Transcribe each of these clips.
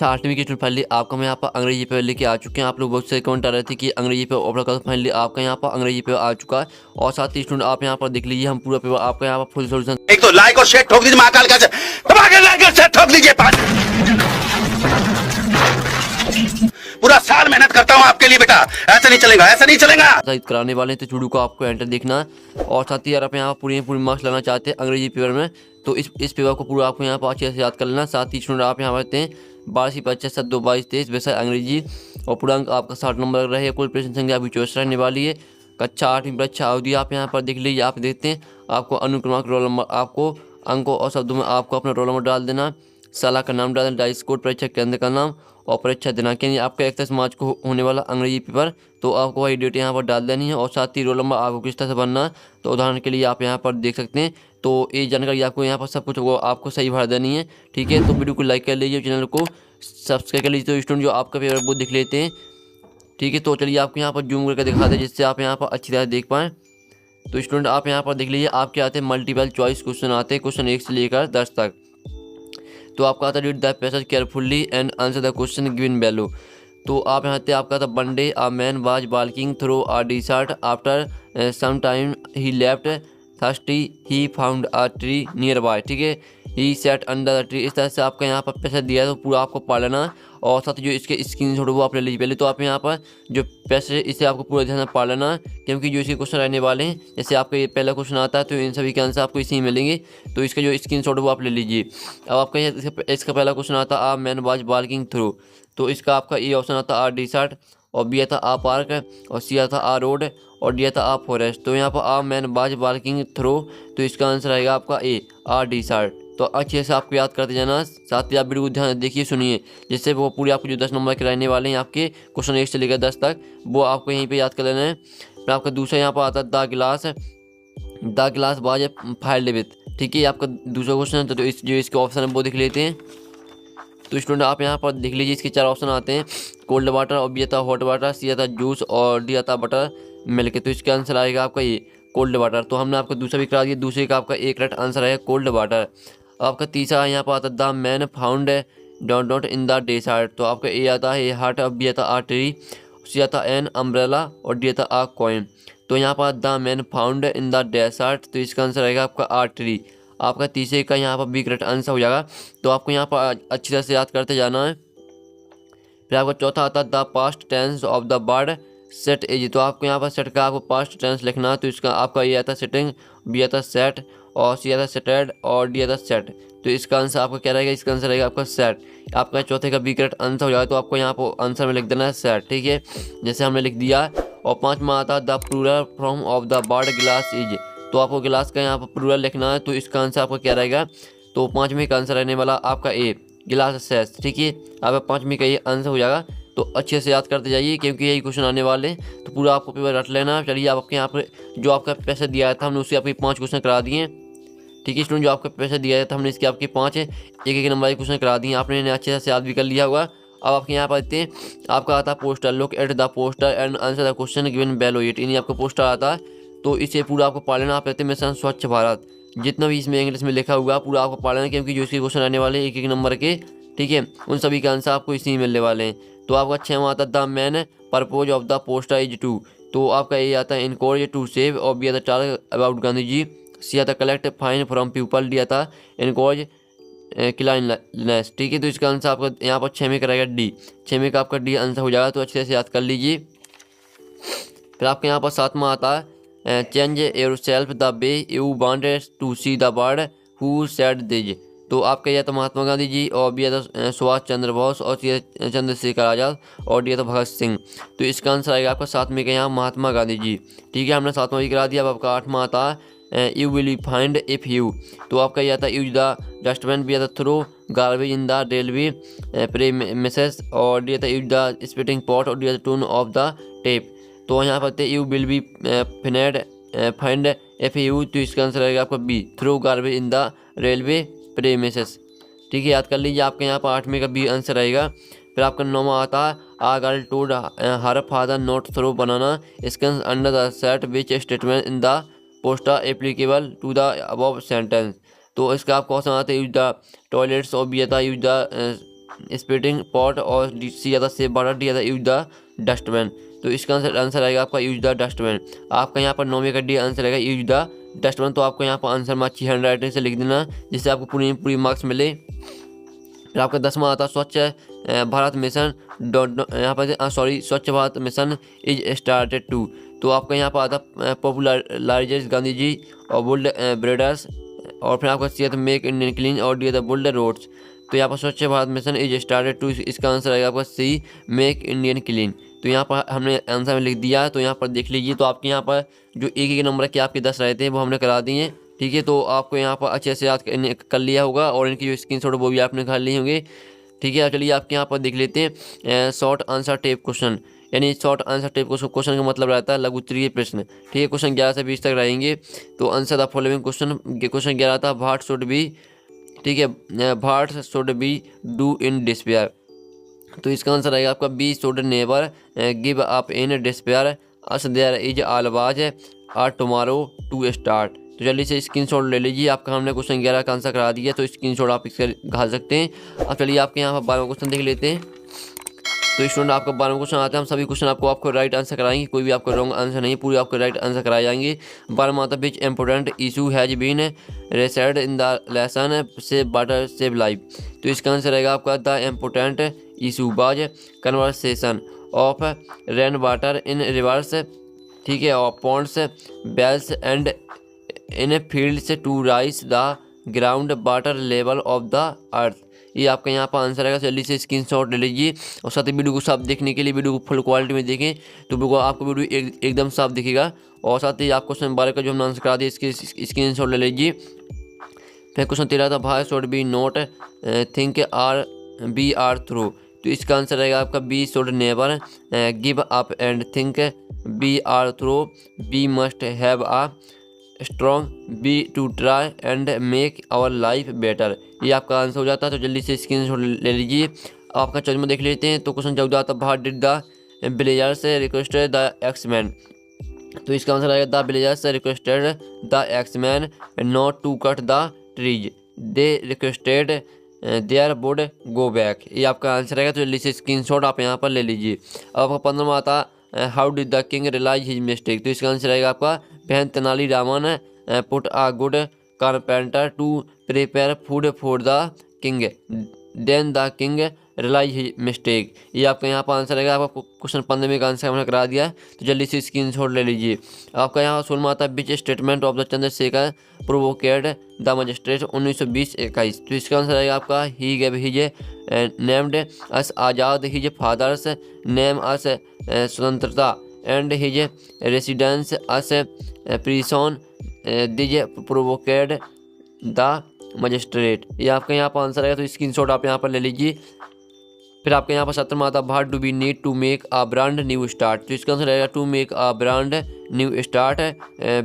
कक्षा 8वीं की स्टूडेंट फाइनली आपका मैं यहाँ पर अंग्रेजी पेपर लेके आ चुके हैं। आप लोग बहुत से कमेंट आ रहे थे कि अंग्रेजी पेपर ओपन कर, फाइनली आपका यहाँ पर अंग्रेजी पेपर आ चुका है। और साथ ही स्टूडेंट आप यहाँ पर देख लीजिए, हम पूरा पेपर आपका यहाँ पर फुल सोल्यूशन, एक तो लाइक और शेयर ठोक दीजिए, महाकाल का लाइक और शेयर ठोक दीजिए। पूरा साल मेहनत करता हूँ आपके लिए बेटा, ऐसा नहीं चलेगा, ऐसा नहीं चलेगा। कराने वाले हैं, तो वीडियो को आपको एंटर देखना है। और साथ ही यार आप यहाँ पूरी मार्क्स लाना चाहते हैं अंग्रेजी पेपर में, तो इस पेपर को पूरा आपको यहाँ पर अच्छे से याद कर लेना। साथ ही स्टूडेंट आप यहाँ पढ़ते हैं 12 25 7 2 22 23 विषय अंग्रेजी, और पूरा अंक आपका 60 नंबर रहे। कुल प्रश्न संख्या अभी 24 रहने वाली है। कक्षा 8वीं परीक्षा अवधि आप यहाँ पर देख लीजिए। आप देखते हैं आपको अनुक्रमांक, रोल नंबर, आपको अंकों और शब्दों में आपको अपना रोल नंबर डाल देना, साला का नाम डाल देना, डाइस कोड, परीक्षा केंद्र का नाम और परीक्षा दिनांक, यानी आपका 31 मार्च को होने वाला अंग्रेजी पेपर, तो आपको वही डेट यहाँ पर डाल देनी है। और साथ ही रोल नंबर आपको किस तरह से भरना है, तो उदाहरण के लिए आप यहाँ पर देख सकते हैं। तो ये जानकारी आपको यहाँ पर सब कुछ वो आपको सही भर देनी है, ठीक है। तो वीडियो को लाइक कर लीजिए, चैनल को सब्सक्राइब कर लीजिए, तो स्टूडेंट जो आपका पेपर वो देख लेते हैं, ठीक है। तो चलिए आपको यहाँ पर जूम करके दिखा दें जिससे आप यहाँ पर अच्छी तरह देख पाएँ। तो स्टूडेंट आप यहाँ पर देख लीजिए, आपके आते हैं मल्टीपल चॉइस क्वेश्चन आते हैं, क्वेश्चन 1 से लेकर 10 तक। तो आपका आता है read the passage carefully and answer the question given below. तो आप यहाँ पे आपका था one day a man was walking through a desert after some time he left thirsty he found a tree nearby, ठीक है। He set under the tree. इस तरह से आपका यहाँ पर पैसेज दिया है, तो पूरा आपको पढ़ लेना। और साथ ही जो इसके स्क्रीनशॉट वो आप ले लीजिए पहले। तो आप यहाँ पर जो पैसेज इसे आपको पूरा ध्यान से पढ़ लेना, क्योंकि जो इसके क्वेश्चन रहने वाले हैं, जैसे आपका ये पहला क्वेश्चन आता है तो इन सभी के आंसर आपको इसी में मिलेंगे। तो इसका जो स्क्रीनशॉट वो आप ले लीजिए। अब आपका इसका पहला क्वेश्चन आता है आ man was walking through, through इसका आपका ए ऑप्शन आता है आ डिसर्ट, और बी आता आ पार्क, और सी आता आ रोड, और डी आता आ फॉरेस्ट। तो यहाँ पर आ man was walking through, through इसका आंसर आएगा आपका ए आ डिसर्ट। तो अच्छे से आपको याद करते जाना, साथ ही आप वीडियो को ध्यान देखिए, सुनिए, जिससे वो पूरे आपको जो 10 नंबर के रहने वाले हैं आपके क्वेश्चन 1 से लेकर 10 तक, वो आपको यहीं पे याद कर लेना है। फिर आपका दूसरा यहाँ पर आता है द गिलास वाज फाइल्ड विथ, ठीक है। आपका दूसरा क्वेश्चन है, तो जो इसके ऑप्शन है वो देख लेते हैं। तो स्टूडेंट आप यहाँ पर देख लीजिए, इसके 4 ऑप्शन आते हैं, कोल्ड वाटर, और बी आता हॉट वाटर, सी आता जूस, और डी आता बटर मिल्क। तो इसका आंसर आएगा आपका ये कोल्ड वाटर। तो हमने आपको दूसरा भी करा दिया, दूसरे का आपका एक करेक्ट आंसर आएगा कोल्ड वाटर। आपका तीसरा यहाँ पर आता है the man found dot in the dessert. तो आपका ए आता है हार्ट, और बी आता आ ट्री, सी आता एन अम्ब्रेला, और डी आता आ कॉइन। तो यहाँ पर the man found in the dessert, तो इसका आंसर आएगा आपका आ ट्री। आपका तीसरे का यहाँ पर बी करेक्ट आंसर हो जाएगा। तो आपको यहाँ पर अच्छी तरह से याद करते जाना है। फिर आपका चौथा आता है the past tense of the word set is. तो आपको यहाँ पर सेट का आपको पास्ट टेंस लिखना है। तो इसका आपका ये आता है सेटिंग, बी आता सेट, और सी आता सेटेड, और डी आता सेट। तो इसका आंसर आपका क्या रहेगा, इसका आंसर रहेगा आपका सेट। आपका चौथे का बी करेक्ट आंसर हो जाएगा। तो आपको यहाँ पर आंसर में लिख देना है सेट, ठीक है, जैसे हमने लिख दिया। और पाँचवा आता है the plural form of the word glass is. तो आपको गिलास का यहाँ पर प्लूरल लिखना है। तो इसका आंसर आपका क्या रहेगा, तो 5वें का आंसर रहने वाला आपका ए गिलास सेस, ठीक है। आपका 5वें का ये आंसर हो जाएगा। तो अच्छे से याद करते जाइए, क्योंकि यही क्वेश्चन आने वाले हैं। तो पूरा आपको पेपर रट लेना। चलिए आप आपके यहाँ पर जो आपका पैसा दिया था, हमने उससे आपके 5 क्वेश्चन करा दिए, ठीक है। स्टूडेंट जो आपका पैसा दिया था, हमने इसके आपके 5 एक नंबर के क्वेश्चन करा दिए। आपने इन्हें अच्छे से याद भी कर लिया होगा। अब आपके यहाँ पर देखते हैं, आपका आता है poster, look at the poster and answer the question given below it. इन्हीं आपका पोस्टर आता है, तो इसे पूरा आपको पढ़ लेना। आप कहते हैं मिशन स्वच्छ भारत, जितना भी इसमें इंग्लिश में लिखा हुआ पूरा आपको पढ़ लेना, क्योंकि जो इसके क्वेश्चन आने वाले एक नंबर के, ठीक है, उन सभी का आंसर आपको इसी में मिलने वाले हैं। तो आपका 6वां आता है the main purpose of the poster is to. तो आपका ये आता है इनकोरेज टू सेव, और बी आता talk about Gandhi ji, c आता collect fine from people, d आता इनकोरेज क्लाइननेस, ठीक है। तो इसका आंसर आपका यहाँ पर 6वें का रहेगा डी, 6वें का आपका डी आंसर हो जाएगा। तो अच्छे से याद कर लीजिए। फिर आपके यहाँ पर 7वां आता है change yourself the way you wanted to see the world who said this. तो आपका यह तो महात्मा गांधी जी, और बी आता सुभाष चंद्र बोस, और सी चंद्रशेखर आज़ाद, और डी आता भगत सिंह। तो इसका आंसर आएगा आपका 7वें का यहाँ महात्मा गांधी जी, ठीक है। हमने 7वां भी करा दिया। अब आपका 8वां आता है you will find if you. तो आपका यह आता है यूज द डस्टबिन, बी आता throw garbage in the railway premises, और डी आता यूज द स्पिटिंग पॉट, और डी आता टून ऑफ द टेप। तो यहाँ पर you will be find if you. तो इसका आंसर रहेगा आपका b throw garbage in the railway premises, ठीक है, याद कर लीजिए। आपके यहाँ पर 8वें का बी आंसर रहेगा। फिर आपका 9वां आता है आ गर्ल टूड her father not throw banana skin under the seat which statement in the poster applicable to the above sentence. तो इसका आपको ऑप्शन आता है यूज द टॉयलेट्स, और बी आता यूज द स्पिटिंग पॉट, और सी आता सेव वाटर, डी आता यूज द डस्टबिन। तो इसका आंसर आएगा आपका यूज द डस्टबिन। आपका यहाँ पर 9वें का डी आंसर आएगा यूज द डस्टबिन। तो आपको यहाँ पर आंसर में अच्छी हैंड राइटिंग से लिख देना, जिससे आपको पूरी मार्क्स मिले। फिर आपका 10वां आता स्वच्छ भारत मिशन यहाँ पर Swachh Bharat mission is started to. तो आपका यहाँ पर आता पॉपुलराइजर्स गांधी जी और बुल्ड ब्रेडर्स, और फिर आपका सी मेक इंडियन क्लीन, और डी द बुल्ड रोड्स। तो यहाँ पर Swachh Bharat mission is started to, इसका आंसर आएगा आपका सी मेक इंडियन क्लीन। तो यहाँ पर हमने आंसर में लिख दिया, तो यहाँ पर देख लीजिए। तो आपके यहाँ पर जो एक नंबर के आपके 10 रहते हैं वो हमने करा दिए, ठीक है। तो आपको यहाँ पर अच्छे से याद कर लिया होगा, और इनकी जो स्क्रीनशॉट वो भी आपने कर लिए होंगे, ठीक है। चलिए आपके यहाँ पर देख लेते हैं शॉर्ट आंसर टाइप क्वेश्चन, यानी शॉर्ट आंसर टाइप क्वेश्चन का मतलब रहता है लघु उत्तरीय प्रश्न, ठीक है। क्वेश्चन 11 से 20 तक रहेंगे। तो आंसर द फॉलोइंग क्वेश्चन 11 था व्हाट शुड बी, ठीक है, what should we do in despair. तो इसका आंसर आएगा आपका b should never give up in despair, as there is always a tomorrow to start. तो जल्दी से स्क्रीनशॉट ले लीजिए। आपका हमने क्वेश्चन 11 का आंसर करा दिया, तो स्क्रीनशॉट आप इसका घाल सकते हैं। अब चलिए आपके यहाँ पर 12वां क्वेश्चन देख लेते हैं। तो स्टूडेंट आपका 12वां क्वेश्चन आता है, हम सभी क्वेश्चन आपको राइट आंसर कराएंगे, कोई भी आपको रॉन्ग आंसर नहीं, पूरे आपको राइट आंसर कराए जाएंगे। 12वां आता which important issue has been raised in the lesson save water save life. तो इसका आंसर रहेगा आपका the important issue was conversation of rain water in rivers, ठीक है, और ponds wells and in fields to raise the ground water level of the earth. ये आपका यहाँ पर आंसर आएगा। जल्दी से स्क्रीनशॉट ले लीजिए, और साथ ही वीडियो को साफ देखने के लिए वीडियो को फुल क्वालिटी में देखें, तो बिल्कुल आपको वीडियो एकदम साफ दिखेगा। और साथ ही आप क्वेश्चन 12 का जो हमने आंसर करा दिया इसके स्क्रीनशॉट ले लीजिए। फिर क्वेश्चन 13 था भाई should we not think we are are are. Through इसका आंसर रहेगा आपका b should never give up and think we are through, we must have a strong will to try and make our life better. ये आपका answer हो जाता है। तो जल्दी से स्क्रीनशॉट ले लीजिए। आपका चर्चा देख लेते हैं। तो क्वेश्चन 14 था what did the villagers requested the axeman. तो इसका आंसर आएगा the villagers requested the axeman not to cut the trees, they requested there would go back. ये आपका आंसर आएगा। तो जल्दी से स्क्रीनशॉट आप यहाँ पर ले लीजिए। अब आपका 15वां आता how did the king realise his mistake. तो इसका आंसर आएगा आपका बहन Tenali Raman put a good carpenter to prepare food for the king, then the king realise his mistake. ये आपका यहाँ पर आंसर आएगा। आपका क्वेश्चन 15 का आंसर हमने करा दिया है। तो जल्दी से स्क्रीनशॉट ले लीजिए। आपका यहाँ 16वां आता है which statement of the Chandrashekhar provoked the magistrate 1920-21। तो इसका आंसर आएगा आपका he gave his named as Azad his father's name as Swatantrata and his residence as prison this provoked the magistrate. ये आपका यहाँ पर आंसर आएगा। तो स्क्रीनशॉट आप यहाँ पर ले लीजिए। फिर आपके यहाँ पर 17वां आता what do we need to make a brand new start. तो इसका आंसर रहेगा to make a brand new start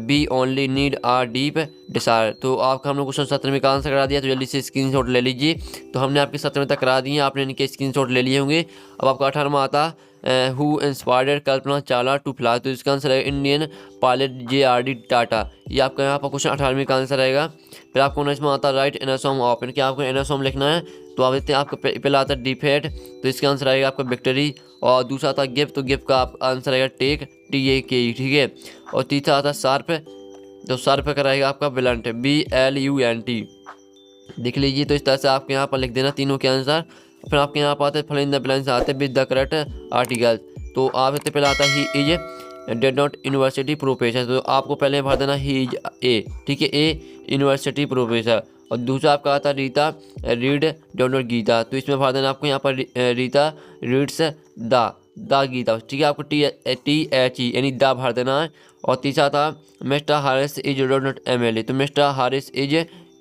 we only need a deep desire. तो आपका हमने क्वेश्चन 17 का आंसर करा दिया। तो जल्दी से स्क्रीनशॉट ले लीजिए। तो हमने आपके 17 तक करा दिए, आपने इनके स्क्रीनशॉट ले लिए होंगे। अब आपका 18वां आता who inspired Kalpana Chawla to fly. तो इसका आंसर है इंडियन पायलट JRD टाटा। ये आपका यहाँ पर क्वेश्चन 18वें का आंसर रहेगा। फिर आपको 19वां आता राइट एनासॉम ऑफ, यानी कि आपको एनासॉम लिखना है। तो आप देखते हैं आपका पहला आता है डिफेट, तो इसका आंसर आएगा आपका विक्ट्री। और दूसरा आता गिफ्ट, तो गिफ्ट का आप आंसर आएगा टेक TAKE, ठीक है। और तीसरा आता शार्प, तो शार्प का रहेगा आपका ब्लंट BLUNT, देख लीजिए। तो इस तरह से आपके यहाँ पर लिख देना तीनों के आंसर। फिर आपके यहाँ पर आते हैं फिल इन द ब्लैंक्स आते हैं विद द करेक्ट आर्टिकल। तो आप इससे पहले आता है he is did not university professor. तो आपको पहले भर देना ही इज ए, ठीक है, ए यूनिवर्सिटी प्रोफेसर। और दूसरा आपका आता है Rita read did not Gita. तो इसमें भर देना आपको यहाँ पर रीता रीड्स द गीता, ठीक है। आपको THE यानी द भर देना है। और तीसरा था mister Haris is did not MLA। तो मिस्टर हारिस इज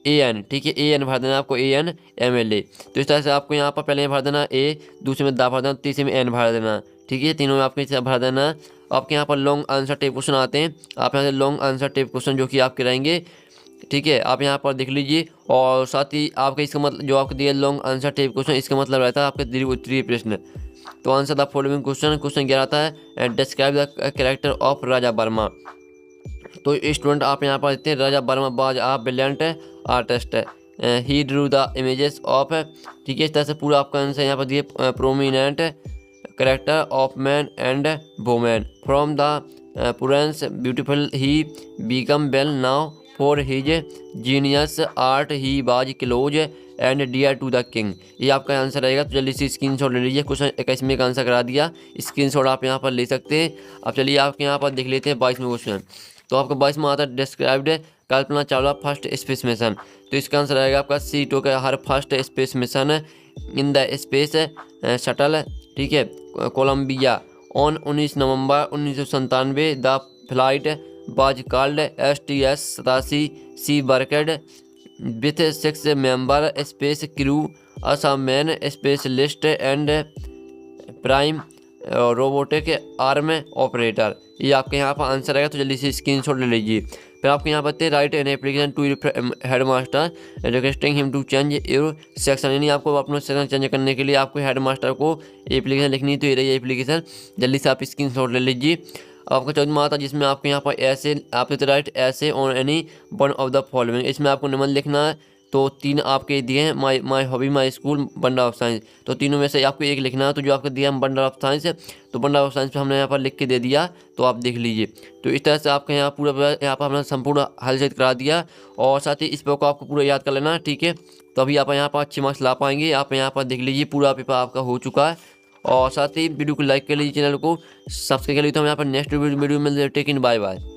AN, ठीक है, AN भर देना आपको AN MLA। तो इस तरह से आपको यहाँ पर पहले भर देना A, दूसरे में दा भर देना, तीसरे में N भर देना, ठीक है। तीनों में आपको इस तरह भर देना। आपके यहाँ पर लॉन्ग आंसर टाइप क्वेश्चन आते हैं। आप यहाँ से लॉन्ग आंसर टाइप क्वेश्चन जो कि आपके रहेंगे, ठीक है, आप यहाँ पर देख लीजिए। और साथ ही आपका इसका मतलब जो आपको दिया लॉन्ग आंसर टाइप क्वेश्चन, इसका मतलब रहता है आपके दीर्घ उत्तरीय प्रश्न। तो आंसर द फॉलोइंग क्वेश्चन 11 आता है डिस्क्राइब द कैरेक्टर ऑफ राजा वर्मा। तो स्टूडेंट आप यहाँ पर देखते हैं Raja Varma was a brilliant artist, he drew the images of, ठीक है। इस तरह से पूरा आपका आंसर यहाँ पर दिए prominent character of man and women from the Puranas beautiful he become well known for his genius art he was close and dear to the king. ये आपका आंसर रहेगा। तो जल्दी से स्क्रीनशॉट ले लीजिए। क्वेश्चन 21 में का आंसर करा दिया, स्क्रीनशॉट आप यहाँ पर ले सकते हैं। अब चलिए आपके यहाँ पर देख लेते हैं 22वें क्वेश्चन। तो आपका 22वां आता है described Kalpana Chawla first space mission. तो इसका आंसर रहेगा आपका she took her first space mission in the space shuttle, ठीक है, Columbia on 19 November 1997। The flight was called STS-87C worked with 6 member space crew as man specialist and prime robotic arm operator. ये आपके यहाँ पर answer आएगा। तो जल्दी से स्क्रीनशॉट ले लीजिए। फिर आपके यहाँ पर write an application to head master requesting him to change your section, यानी आपको अपना सेक्शन चेंज करने के लिए आपको हेड मास्टर को एप्लीकेशन लिखनी है। तो ये रही एप्लीकेशन, जल्दी से आप स्क्रीनशॉट ले लीजिए। आपका 14वां आता है जिसमें आपके यहाँ पर ऐसे आप राइट ऐसे on any one of the following. इसमें आपको निबंध लिखना है। तो 3 आपके दिए हैं, my hobby, my school, bundle of science. तो तीनों में से आपको एक लिखना है। तो जो आपको दिया है बंडल ऑफ साइंस, तो बंडल ऑफ साइंस पे हमने यहाँ पर लिख के दे दिया। तो आप देख लीजिए। तो इस तरह से आपके यहाँ पूरा यहाँ पर हमने संपूर्ण हल से करा दिया। और साथ ही इस पेपर को आपको पूरा याद कर लेना, ठीक है। तो अभी आप यहाँ पर अच्छे मार्क्स ला पाएंगे। आप यहाँ पर देख लीजिए पूरा पेपर आपका हो चुका है। और साथ ही वीडियो को लाइक कर लीजिए, चैनल को सब्सक्राइब कर लीजिए। तो हम यहाँ पर नेक्स्ट वीडियो में मिलते हैं। टेक इन, बाय बाय।